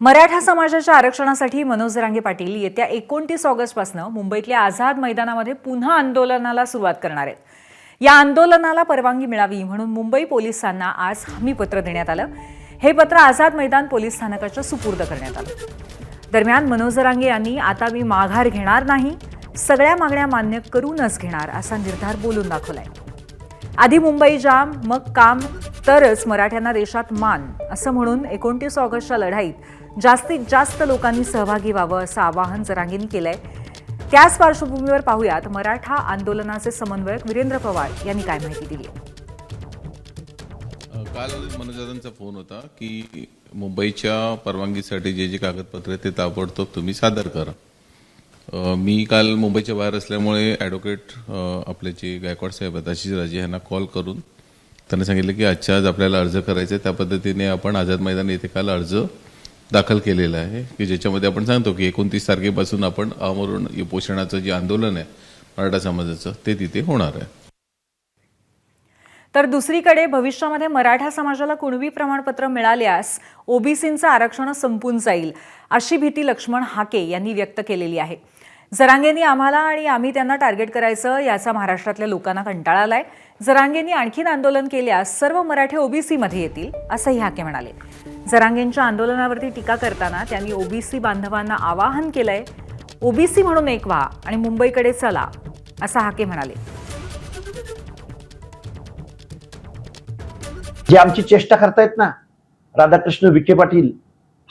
मराठा समाजाच्या आरक्षणासाठी मनोज जरांगे पाटील येत्या 29 ऑगस्टपासून मुंबईतल्या आझाद मैदानामध्ये पुन्हा आंदोलनाला सुरुवात करणार आहेत। या आंदोलनाला परवानगी मिळावी म्हणून मुंबई पोलिसांना आज हमीपत्र देण्यात आलं। हे पत्र आझाद मैदान पोलीस स्थानकाच्या सुपूर्द करण्यात आलं। दरम्यान मनोज जरांगे यांनी आता मी माघार घेणार नाही, सगळ्या मागण्या मान्य करूनच घेणार असा निर्धार बोलून दाखवलाय। आधी मुंबई जाम मग काम तरच मराठ्यांना देशात मान असं म्हणून 29 ऑगस्टच्या लढाईत जास्तीत जास्त लोकांनी सहभागी व्हावं असं आवाहन जरांगेंनी केलंय। त्याच पार्श्वभूमीवर पाहूयात मराठा आंदोलनाचे समन्वयक वीरेंद्र पवार यांनी काय माहिती दिली। काल मनोजदांचा फोन होता की मुंबईच्या परवानगीसाठी जे कागदपत्र ते ताबडतोब तुम्ही सादर करा। मी काल मुंबईच्या बाहेर असल्यामुळे ॲडव्होकेट आपले जे गायकवाड साहेब आहेत आशिष राजे यांना कॉल करून त्यांना सांगितलं की आजच्या आज आपल्याला अर्ज करायचा आहे। त्या पद्धतीने आपण आझाद मैदान येथे काल अर्ज दाखल केलेला आहे की ज्याच्यामध्ये आपण सांगतो की 29 तारखेपासून आपण आमरण उपोषणाचं जे आंदोलन आहे मराठा समाजाचं ते तिथे होणार आहे। तर दुसरीकडे भविष्यामध्ये मराठा समाजाला कुणबी प्रमाणपत्र मिळाल्यास ओबीसींचं आरक्षण संपून जाईल अशी भीती लक्ष्मण हाके यांनी व्यक्त केलेली आहे। जरांगेंनी आम्हाला आणि आम्ही त्यांना टार्गेट करायचं याचा महाराष्ट्रातल्या लोकांना कंटाळा आलाय। जरांगेंनी आणखीन आंदोलन केल्यास सर्व मराठे ओबीसी मध्ये येतील असंही हाके म्हणाले। जरांगेंच्या आंदोलनावरती टीका करताना त्यांनी ओबीसी बांधवांना आवाहन केलंय, ओबीसी म्हणून एक व्हा आणि मुंबईकडे चला असं हाके म्हणाले। जे आमची चेष्टा करतायत ना राधाकृष्ण विखे पाटील,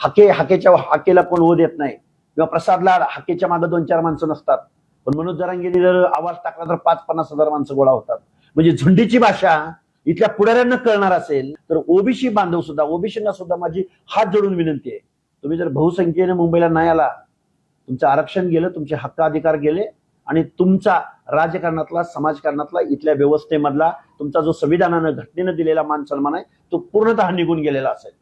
हाकेच्या हाकेला कोण हो देत नाही किंवा प्रसादला हाकेच्या मागे 2-4 माणसं नसतात, पण मनोज जरांगेंनी जर आवाज टाकला तर 5-50 हजार माणसं गोळा होतात। म्हणजे झुंडीची भाषा इथल्या पुढाऱ्यांना कळणार असेल तर ओबीसी बांधव सुद्धा, ओबीसींना सुद्धा माझी हात जोडून विनंती आहे, तुम्ही जर बहुसंख्येने मुंबईला नाही आला, तुमचं आरक्षण गेलं, तुमचे हक्क अधिकार गेले आणि तुमचा राजकारणातला, समाजकारणातला, इथल्या व्यवस्थेमधला तुमचा जो संविधानानं घटनेनं दिलेला मान सन्मान आहे तो पूर्णतः निघून गेलेला असेल।